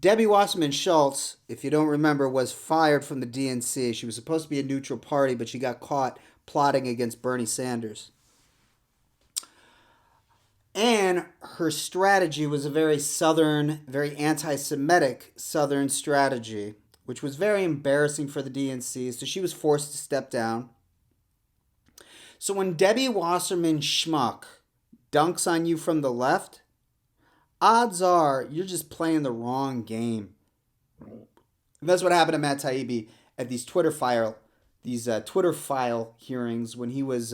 Debbie Wasserman Schultz, if you don't remember, was fired from the DNC. She was supposed to be a neutral party, but she got caught plotting against Bernie Sanders. And her strategy was a very Southern, very anti Semitic Southern strategy, which was very embarrassing for the DNC. So she was forced to step down. So when Debbie Wasserman Schmuck dunks on you from the left, odds are you're just playing the wrong game. And that's what happened to Matt Taibbi at these Twitter file hearings when he was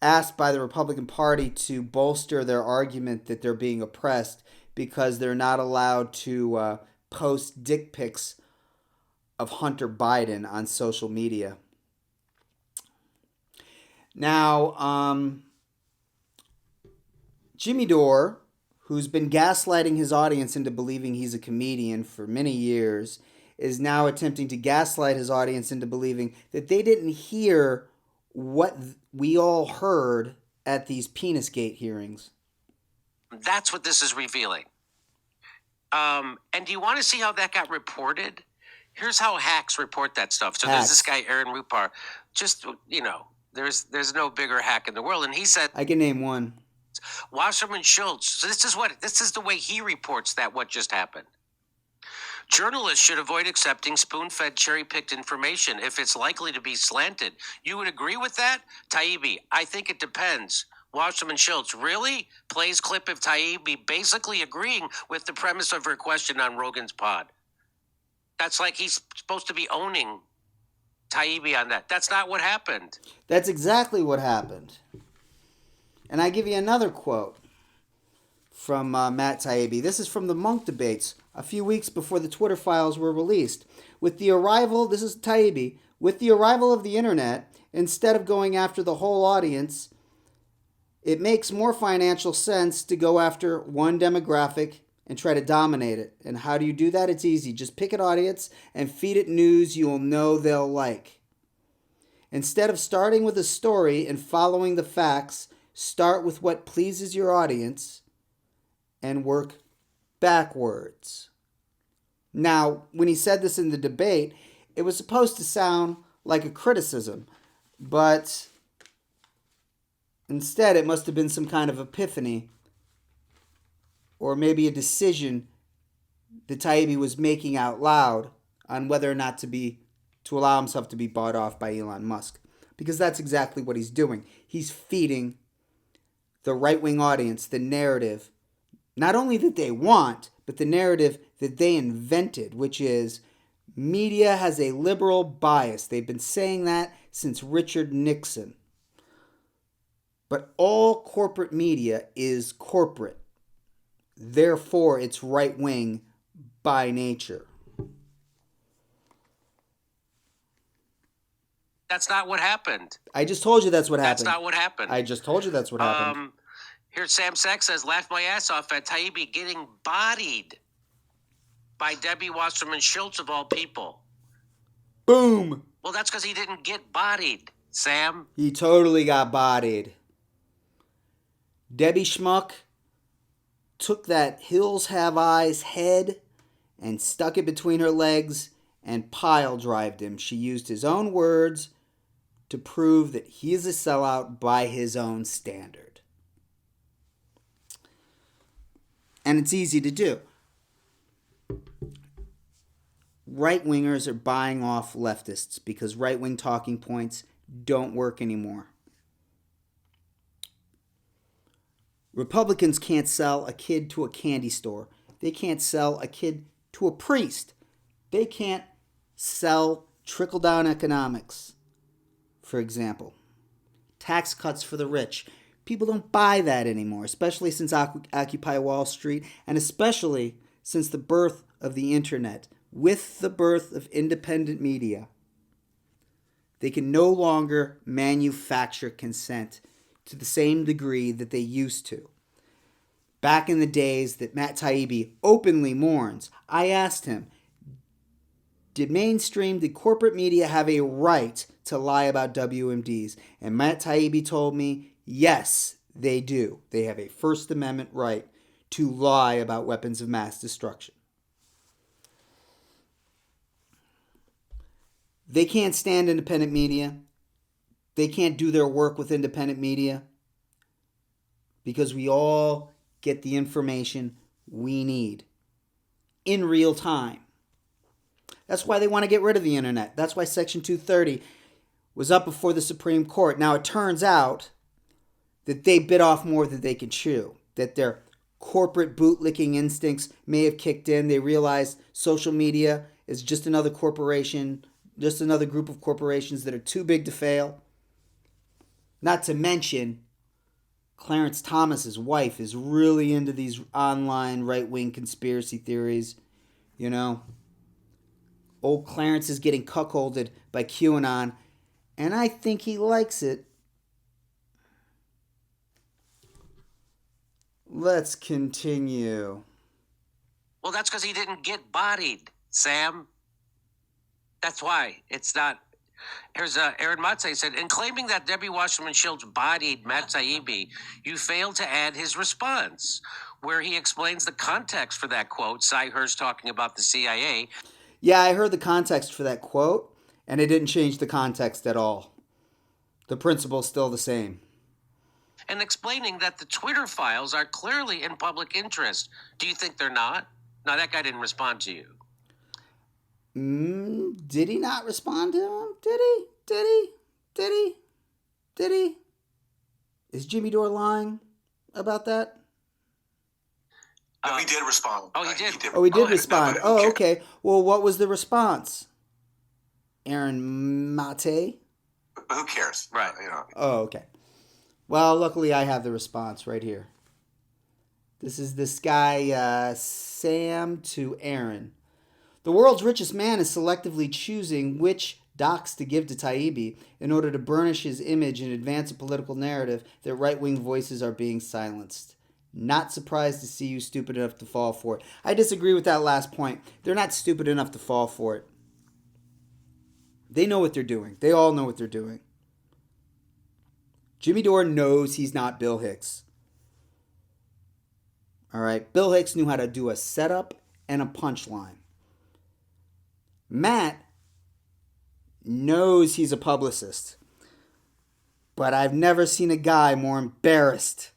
asked by the Republican Party to bolster their argument that they're being oppressed because they're not allowed to post dick pics of Hunter Biden on social media. Now, Jimmy Dore, who's been gaslighting his audience into believing he's a comedian for many years, is now attempting to gaslight his audience into believing that they didn't hear what we all heard at these Penisgate hearings. That's what this is revealing. And do you want to see how that got reported? Here's how hacks report that stuff. So there's this guy, Aaron Rupar. Just, there's no bigger hack in the world. And he said, I can name one. Wasserman Schultz. So this is the way he reports that what just happened. Journalists should avoid accepting spoon-fed, cherry-picked information if it's likely to be slanted. You would agree with that? Taibbi, I think it depends. Wasserman Schultz really plays clip of Taibbi basically agreeing with the premise of her question on Rogan's pod. That's like he's supposed to be owning Taibbi on that. That's not what happened. That's exactly what happened. And I give you another quote from Matt Taibbi. This is from the Monk debates a few weeks before the Twitter files were released. With the arrival, this is Taibbi, with the arrival of the internet, instead of going after the whole audience, it makes more financial sense to go after one demographic and try to dominate it. And how do you do that? It's easy. Just pick an audience and feed it news you'll know they'll like. Instead of starting with a story and following the facts, start with what pleases your audience and work backwards. Now, when he said this in the debate, it was supposed to sound like a criticism, but instead it must have been some kind of epiphany or maybe a decision that Taibbi was making out loud on whether or not to allow himself to be bought off by Elon Musk. Because that's exactly what he's doing. He's feeding the right-wing audience the narrative, not only that they want, but the narrative that they invented, which is media has a liberal bias. They've been saying that since Richard Nixon. But all corporate media is corporate. Therefore, it's right-wing by nature. That's not what happened. I just told you that's what happened. That's not what happened. I just told you that's what happened. Here, Sam Sachs says, laughed my ass off at Taibbi getting bodied by Debbie Wasserman Schultz of all people. Boom! Well, that's because he didn't get bodied, Sam. He totally got bodied. Debbie Schmuck took that Hills Have Eyes head and stuck it between her legs and pile drived him. She used his own words to prove that he is a sellout by his own standard. And it's easy to do. Right-wingers are buying off leftists because right-wing talking points don't work anymore. Republicans can't sell a kid to a candy store. They can't sell a kid to a priest. They can't sell trickle-down economics, for example. Tax cuts for the rich. People don't buy that anymore, especially since Occupy Wall Street, and especially since the birth of the internet. With the birth of independent media, they can no longer manufacture consent to the same degree that they used to. Back in the days that Matt Taibbi openly mourns, I asked him, did corporate media have a right to lie about WMDs? And Matt Taibbi told me, yes, they do. They have a First Amendment right to lie about weapons of mass destruction. They can't stand independent media. They can't do their work with independent media because we all get the information we need in real time. That's why they want to get rid of the internet. That's why Section 230 was up before the Supreme Court. Now, it turns out that they bit off more than they can chew, that their corporate bootlicking instincts may have kicked in. They realized social media is just another corporation, just another group of corporations that are too big to fail. Not to mention, Clarence Thomas's wife is really into these online right-wing conspiracy theories. You know, old Clarence is getting cuckolded by QAnon, and I think he likes it. Let's continue. Well, that's because he didn't get bodied, Sam. That's why. It's not. Here's Aaron Matze said, in claiming that Debbie Wasserman Schultz bodied Matt Taibbi, you failed to add his response, where he explains the context for that quote, Cy Hurst talking about the CIA. Yeah, I heard the context for that quote, and it didn't change the context at all. The principle's still the same. And explaining that the Twitter files are clearly in public interest. Do you think they're not? No, that guy didn't respond to you. Did he not respond to him? Did he? Did he? Is Jimmy Dore lying about that? No, he did respond. Oh, he did? He did respond. No, Okay. Well, what was the response? Aaron Mate? But who cares? Right. Oh, okay. Well, luckily I have the response right here. This is this guy, Sam to Aaron. The world's richest man is selectively choosing which docs to give to Taibbi in order to burnish his image and advance a political narrative that right-wing voices are being silenced. Not surprised to see you stupid enough to fall for it. I disagree with that last point. They're not stupid enough to fall for it. They know what they're doing. They all know what they're doing. Jimmy Dore knows he's not Bill Hicks. All right, Bill Hicks knew how to do a setup and a punchline. Matt knows he's a publicist, but I've never seen a guy more embarrassed.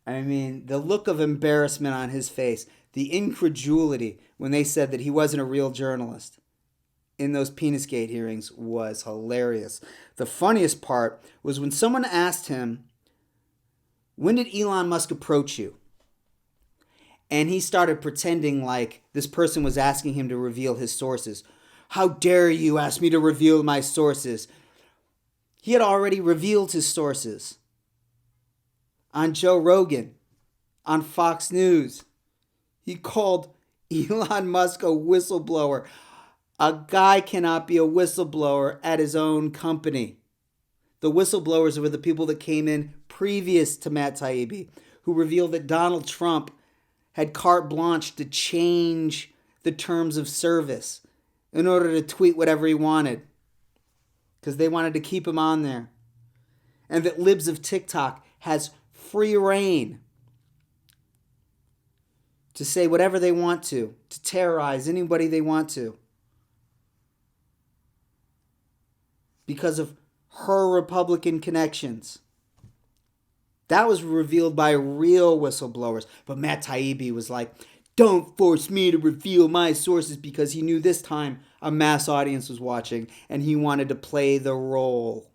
I mean, the look of embarrassment on his face, the incredulity when they said that he wasn't a real journalist in those Penisgate hearings was hilarious. The funniest part was when someone asked him, when did Elon Musk approach you? And he started pretending like this person was asking him to reveal his sources. How dare you ask me to reveal my sources? He had already revealed his sources on Joe Rogan, on Fox News. He called Elon Musk a whistleblower. A guy cannot be a whistleblower at his own company. The whistleblowers were the people that came in previous to Matt Taibbi, who revealed that Donald Trump had carte blanche to change the terms of service in order to tweet whatever he wanted, because they wanted to keep him on there. And that Libs of TikTok has free reign to say whatever they want to terrorize anybody they want to, because of her Republican connections. That was revealed by real whistleblowers. But Matt Taibbi was like, don't force me to reveal my sources, because he knew this time a mass audience was watching and he wanted to play the role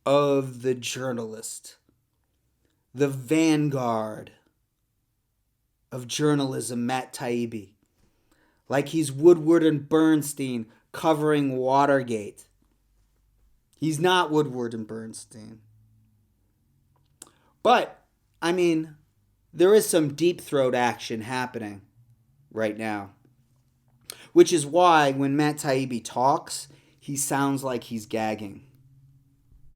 of the journalist, the vanguard of journalism, Matt Taibbi. Like he's Woodward and Bernstein covering Watergate. He's not Woodward and Bernstein. But, I mean, there is some deep throat action happening right now. Which is why when Matt Taibbi talks, he sounds like he's gagging.